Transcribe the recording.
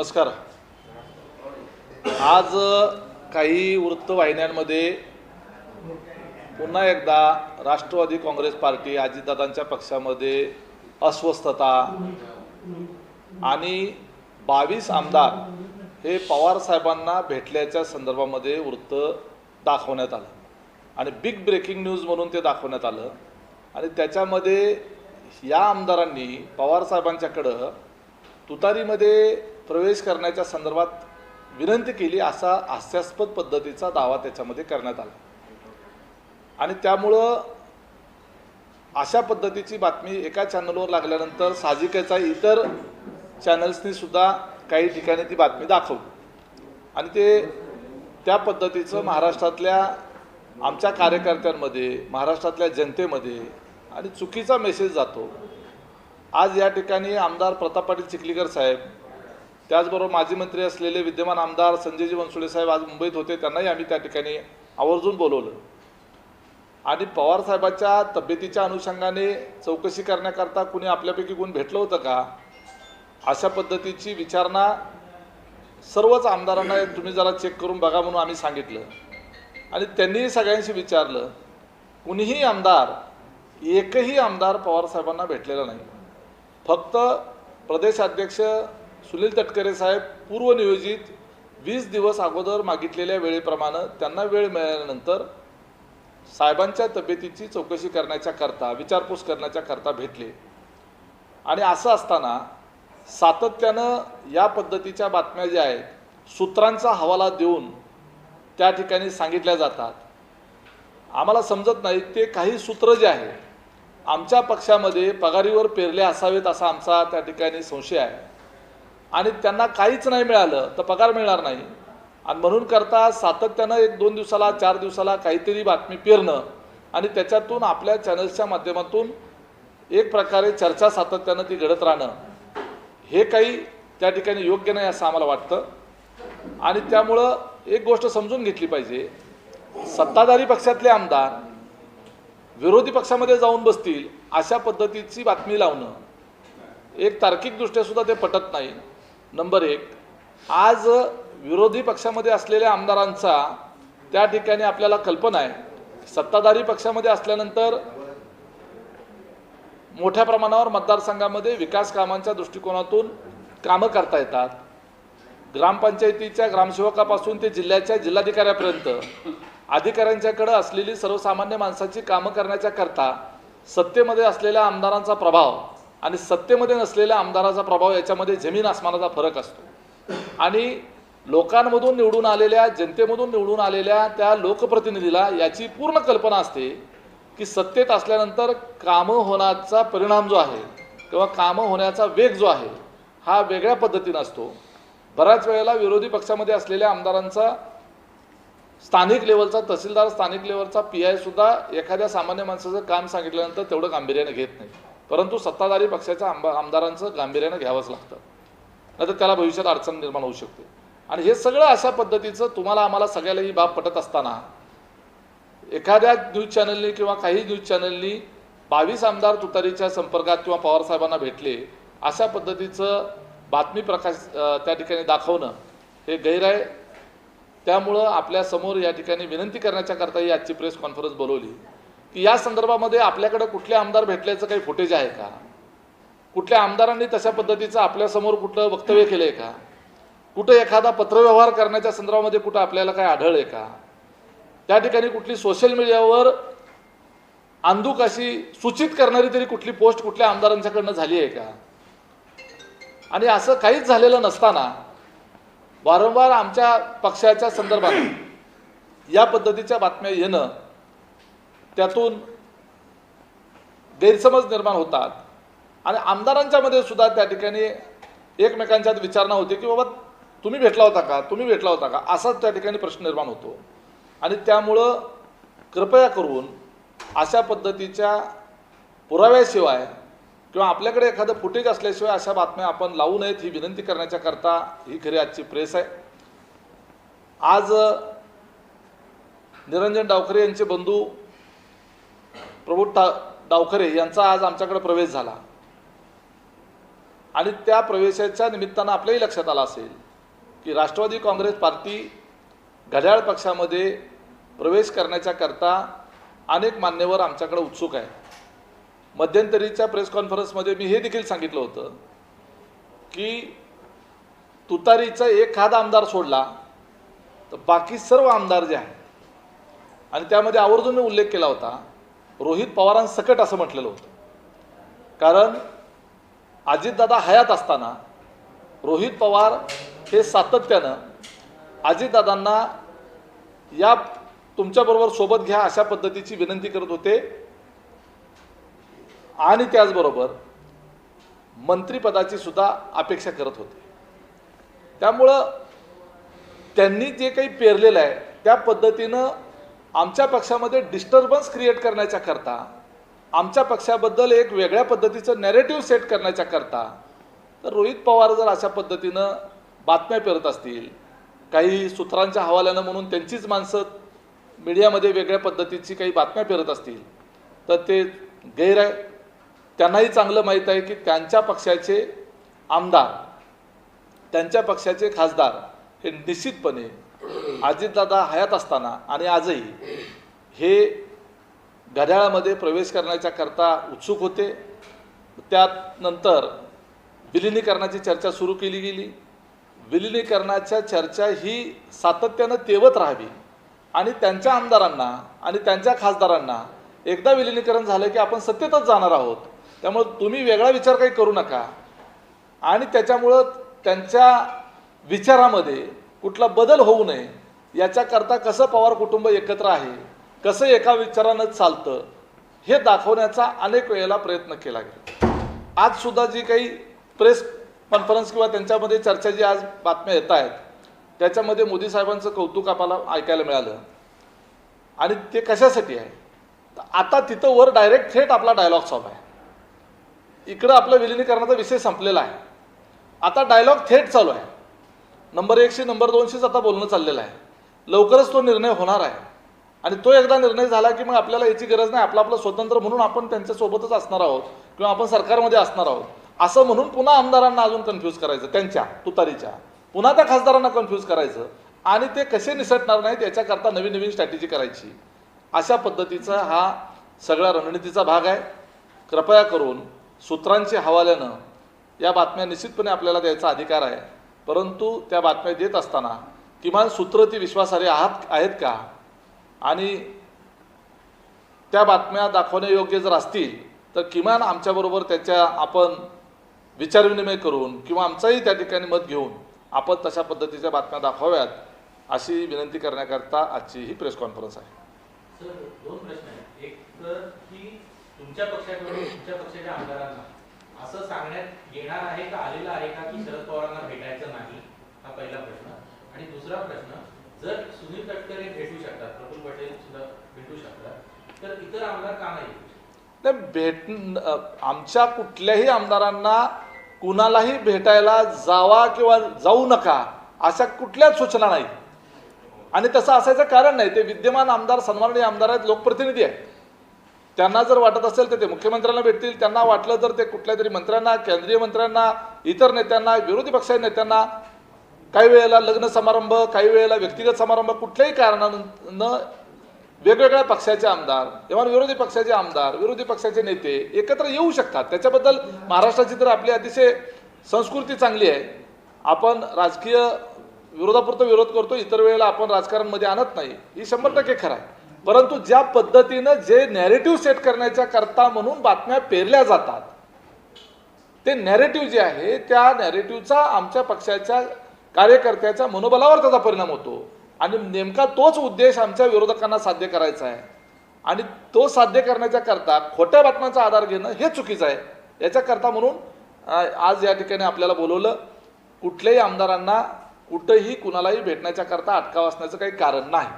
नमस्कार। आज काही वृत्तवाहिन्यांमध्ये पुन्हा एकदा राष्ट्रवादी काँग्रेस पार्टी अजितदादांच्या पक्षामध्ये अस्वस्थता आणि 22 आमदार हे पवार साहेबांना भेटल्याच्या संदर्भामध्ये वृत्त दाखवण्यात आलं आणि बिग ब्रेकिंग न्यूज म्हणून ते दाखवण्यात आलं आणि त्याच्यामध्ये या आमदारांनी पवार साहेबांच्याकडं तुतारीमध्ये प्रवेश करण्याच्या संदर्भात विनंती केली असा हास्यास्पद पद्धतीचा दावा त्याच्यामध्ये करण्यात आला आणि त्यामुळं अशा पद्धतीची बातमी एका चॅनलवर लागल्यानंतर साहजिकच आहे इतर चॅनल्सनी सुद्धा काही ठिकाणी ती बातमी दाखवली आणि ते त्या पद्धतीचं महाराष्ट्रातल्या आमच्या कार्यकर्त्यांमध्ये महाराष्ट्रातल्या जनतेमध्ये आणि चुकीचा मेसेज जातो। आज या ठिकाणी आमदार प्रताप पाटील चिखलीकर साहेब त्याचबरोबर माजी मंत्री असलेले विद्यमान आमदार संजयजी बनसोडे साहेब आज मुंबईत होते, त्यांनाही आम्ही त्या ठिकाणी आवर्जून बोलवलं आणि पवार साहेबांच्या तब्येतीच्या अनुषंगाने चौकशी करण्याकरता कुणी आपल्यापैकी कोण भेटलं होतं का अशा पद्धतीची विचारणा सर्वच आमदारांना तुम्ही जरा चेक करून बघा म्हणून आम्ही सांगितलं आणि त्यांनीही सगळ्यांशी विचारलं। कुणीही आमदार एकही आमदार पवार साहेबांना भेटलेला नाही। फक्त प्रदेशाध्यक्ष सुनील तटकरे साहेब पूर्वनियोजित 20 दिवस अगोदर मागितलेल्या वेळेप्रमाणे त्यांना वेळ मिळाल्यानंतर साहेबांच्या तब्येतीची चौकशी करण्याच्या करता विचारपूस करण्याच्या करता भेटले आणि असं असताना सातत्यानं या पद्धतीच्या बातम्या ज्या आहेत सूत्रांचा हवाला देऊन त्या ठिकाणी सांगितल्या जातात। आम्हाला समजत नाही ते काही सूत्र जे आहेत आमच्या पक्षामध्ये पगारीवर पेरले असावेत असा आमचा त्या ठिकाणी संशय आहे आणि त्यांना काहीच नाही मिळालं तर पगार मिळणार नाही आणि म्हणून करता सातत्यानं 1-2 दिवसाला 4 दिवसाला काहीतरी बातमी पेरणं आणि त्याच्यातून आपल्या चॅनल्सच्या माध्यमातून एक प्रकारे चर्चा सातत्यानं ती घडत राहणं हे काही त्या ठिकाणी योग्य नाही असं आम्हाला वाटतं आणि त्यामुळं एक गोष्ट समजून घेतली पाहिजे, सत्ताधारी पक्षातले आमदार विरोधी पक्षामध्ये जाऊन बसतील अशा पद्धतीची बातमी लावणं एक तार्किकदृष्ट्या सुद्धा ते पटत नाही। नंबर 1, आज विरोधी पक्षामध्ये असलेल्या आमदारांचा त्या ठिकाणी आपल्याला कल्पना आहे सत्ताधारी पक्षामध्ये असल्यानंतर मोठ्या प्रमाणावर मतदारसंघामध्ये विकास कामांच्या दृष्टिकोनातून कामं करता येतात। ग्रामपंचायतीच्या ग्रामसेवकापासून ते जिल्ह्याच्या जिल्हाधिकाऱ्यापर्यंत अधिकाऱ्यांच्याकडे असलेली सर्वसामान्य माणसाची कामं करण्याच्या करता सत्तेमध्ये असलेल्या आमदारांचा प्रभाव आणि सत्तेमध्ये नसलेल्या आमदाराचा प्रभाव याच्यामध्ये जमीन आसमानाचा फरक असतो आणि लोकांमधून निवडून आलेल्या जनतेमधून निवडून आलेल्या त्या लोकप्रतिनिधीला याची पूर्ण कल्पना असते की सत्तेत असल्यानंतर कामं होण्याचा परिणाम जो आहे किंवा कामं होण्याचा वेग जो आहे हा वेगळ्या पद्धतीने असतो। बऱ्याच वेळेला विरोधी पक्षामध्ये असलेल्या आमदारांचा स्थानिक लेवलचा तहसीलदार स्थानिक लेवलचा PI सुद्धा एखाद्या सामान्य माणसाचं काम सांगितल्यानंतर तेवढं गांभीर्याने घेत नाही, परंतु सत्ताधारी पक्षाच्या आमदारांचं गांभीर्याने घ्यावंच लागतं, नाहीतर त्याला भविष्यात अडचण निर्माण होऊ शकते आणि हे सगळं अशा पद्धतीचं तुम्हाला आम्हाला सगळ्याला ही बाब पटत असताना एखाद्या न्यूज चॅनलनी किंवा काही न्यूज चॅनलनी 22 आमदार तुतारीच्या संपर्कात किंवा पवार साहेबांना भेटले अशा पद्धतीचं बातमी प्रकाश त्या ठिकाणी दाखवणं हे गैर आहे। त्यामुळं आपल्यासमोर या ठिकाणी विनंती करण्याच्या करता ही आजची प्रेस कॉन्फरन्स बोलवली की या संदर्भामध्ये आपल्याकडे कुठले आमदार भेटल्याचं काही फुटेज आहे का, कुठल्या आमदारांनी तशा पद्धतीचं आपल्यासमोर कुठलं वक्तव्य केलं आहे का, कुठं एखादा पत्रव्यवहार करण्याच्या संदर्भामध्ये कुठं आपल्याला काय आढळलं आहे का, त्या ठिकाणी कुठली सोशल मीडियावर अंधुक अशी सूचित करणारी तरी कुठली पोस्ट कुठल्या आमदारांच्याकडनं झाली आहे का आणि असं काहीच झालेलं नसताना वारंवार आमच्या पक्षाच्या संदर्भात या पद्धतीच्या बातम्या येणं त्यातून गैरसमज निर्माण होतात आणि आमदारांच्या मध्ये सुद्धा त्या ठिकाणी एकमेकांच्यात विचारणा होते की बाबा तुम्ही भेटला होता का, तुम्ही भेटला होता का, असाच त्या ठिकाणी प्रश्न निर्माण होतो आणि त्यामुळं कृपया करून अशा पद्धतीच्या पुराव्याशिवाय किंवा आपल्याकडे एखादं फुटेज असल्याशिवाय अशा बातम्या आपण लावू नयेत ही विनंती करण्याच्या करता ही खरी आजची प्रेस आहे। आज निरंजन डावखरे यांचे बंधू प्रभू डावखरे यांचा आज आमच्याकडे प्रवेश झाला आणि त्या प्रवेशाच्या निमित्तानं आपल्याही लक्षात आलं असेल की राष्ट्रवादी काँग्रेस पार्टी घड्याळ पक्षामध्ये प्रवेश करण्याच्या करता अनेक मान्यवर आमच्याकडे उत्सुक आहे. मध्यंतरीच्या प्रेस कॉन्फरन्समध्ये मी हे देखील सांगितलं होतं की तुतारीचा एखादा आमदार सोडला तर बाकी सर्व आमदार जे आहेत, आणि त्यामध्ये आवर्जून मी उल्लेख केला होता रोहित पवारांसकट असं म्हटलेलं होतं. कारण अजितदादा हयात असताना रोहित पवार हे सातत्यानं अजितदादांना या तुमच्याबरोबर सोबत घ्या अशा पद्धतीची विनंती करत होते आणि त्याचबरोबर मंत्रिपदाची सुद्धा अपेक्षा करत होते. त्यामुळं त्यांनी जे काही पेरलेलं आहे त्या पद्धतीनं आमच्या पक्षामध्ये डिस्टर्बन्स क्रिएट करण्याच्या करता, आमच्या पक्षाबद्दल एक वेगळ्या पद्धतीचं नॅरेटिव्ह सेट करण्याच्या करता, तर रोहित पवार जर अशा पद्धतीनं बातम्या पेरत असतील, काही सूत्रांच्या हवाल्यानं म्हणून त्यांचीच माणसं मीडियामध्ये वेगळ्या पद्धतीची काही बातम्या पेरत असतील तर ते गैर आहे. त्यांनाही चांगलं माहीत आहे की त्यांच्या पक्षाचे आमदार, त्यांच्या पक्षाचे खासदार हे निश्चितपणे अजितदादा हयात असताना आणि आजही हे घड्याळामध्ये प्रवेश करण्याच्या करता उत्सुक होते. त्यानंतर विलिनीकरणाची चर्चा सुरू केली गेली. विलिनीकरणाच्या चर्चा ही सातत्यानं तेवत राहावी आणि त्यांच्या आमदारांना आणि त्यांच्या खासदारांना एकदा विलिनीकरण झालं की आपण सत्तेतच जाणार आहोत, त्यामुळे तुम्ही वेगळा विचार काही करू नका आणि त्याच्यामुळं त्यांच्या विचारामध्ये कुठला बदल होऊ नये याच्याकरता कसं पवार कुटुंब एकत्र आहे, कसं एका विचारानं चालतं हे दाखवण्याचा अनेक वेळेला प्रयत्न केला गेला. आज सुद्धा जी काही प्रेस कॉन्फरन्स किंवा त्यांच्यामध्ये चर्चा जी आज बातम्या येत आहेत त्याच्यामध्ये मोदी साहेबांचं कौतुक आपल्याला ऐकायला मिळालं. आणि ते कशासाठी आहे तर आता तिथं वर डायरेक्ट थेट आपला डायलॉग चालू आहे. इकडं आपलं विलिनीकरणाचा विषय संपलेला आहे, आता डायलॉग थेट चालू आहे. नंबर 1शी नंबर 2शीच आता बोलणं चाललेलं आहे. लवकरच तो निर्णय होणार आहे आणि तो एकदा निर्णय झाला की मग आपल्याला याची गरज नाही, आपलं आपलं स्वतंत्र म्हणून आपण त्यांच्यासोबतच असणार आहोत किंवा आपण सरकारमध्ये असणार आहोत असं म्हणून पुन्हा आमदारांना अजून कन्फ्यूज करायचं, त्यांच्या तुतारीच्या पुन्हा त्या खासदारांना कन्फ्यूज करायचं आणि ते कसे निसटणार नाहीत याच्याकरता नवीन नवीन स्ट्रॅटेजी करायची. अशा पद्धतीचा हा सगळा रणनीतीचा भाग आहे. कृपया करून सूत्रांच्या हवाल्यानं या बातम्या निश्चितपणे आपल्याला द्यायचा अधिकार आहे, परंतु त्या बातम्या देत असताना किमान सूत्र ती विश्वासार्ह आहेत का आणि त्या बातम्या दाखवण्यायोग्य जर असतील तर किमान आमच्याबरोबर त्याच्या आपण विचारविनिमय करून किंवा आमचाही त्या ठिकाणी मत घेऊन आपण तशा पद्धतीच्या बातम्या दाखवाव्यात अशी विनंती करण्याकरता आजची ही प्रेस कॉन्फरन्स आहे. सर, दोन प्रश्न आहेत. एक तर की तुमच्या पक्षाकडून तुमच्या पक्षाच्या आमदारांना असं सांगण्यात येणार आहे का, आलेलं आहे का की शरद पवारांना भेटायचं नाही, हा पहिला प्रश्न. आणि दुसरा प्रश्न, जर सुनील तटकरे भेटू शकतात, प्रफुल्ल पटेल सुद्धा भेटू शकतात, तर इतर आमदार का नाही? आमच्या कुठल्याही आमदारांना कुणालाही भेटायला जावा किंवा जाऊ नका अशा कुठल्याच सूचना नाही आणि तसं असायचं कारण नाही. ते विद्यमान आमदार सन्माननीय आमदार आहेत, लोकप्रतिनिधी आहेत. त्यांना जर वाटत असेल तर ते मुख्यमंत्र्यांना भेटतील, त्यांना वाटलं तर ते कुठल्या तरी मंत्र्यांना, केंद्रीय मंत्र्यांना, इतर नेत्यांना, विरोधी पक्षाच्या नेत्यांना, काही वेळेला लग्न समारंभ, काही वेळेला व्यक्तिगत समारंभ, कुठल्याही कारणानं वेगवेगळ्या पक्षाचे आमदार किंवा विरोधी पक्षाचे आमदार, विरोधी पक्षाचे नेते एकत्र येऊ शकतात. त्याच्याबद्दल महाराष्ट्राची तर आपली अतिशय संस्कृती चांगली आहे. आपण राजकीय विरोधापुरता विरोध करतो, इतर वेळेला आपण राजकारणमध्ये आणत नाही, ही 100% खरं आहे. परंतु ज्या पद्धतीनं जे नॅरेटिव्ह सेट करण्याच्या करता म्हणून बातम्या पेरल्या जातात ते नॅरेटिव्ह जे आहे त्या नॅरेटिव्हचा आमच्या पक्षाच्या कार्यकर्त्याच्या मनोबलावर त्याचा परिणाम होतो आणि नेमका तोच उद्देश आमच्या विरोधकांना साध्य करायचा आहे आणि तो साध्य करण्याच्या करता खोट्या बातम्यांचा आधार घेणं हे चुकीचं आहे. याच्याकरता म्हणून आज या ठिकाणी आपल्याला बोलवलं. कुठल्याही आमदारांना कुठेही कुणालाही भेटण्याच्या करता अटकाव असण्याचं काही कारण नाही.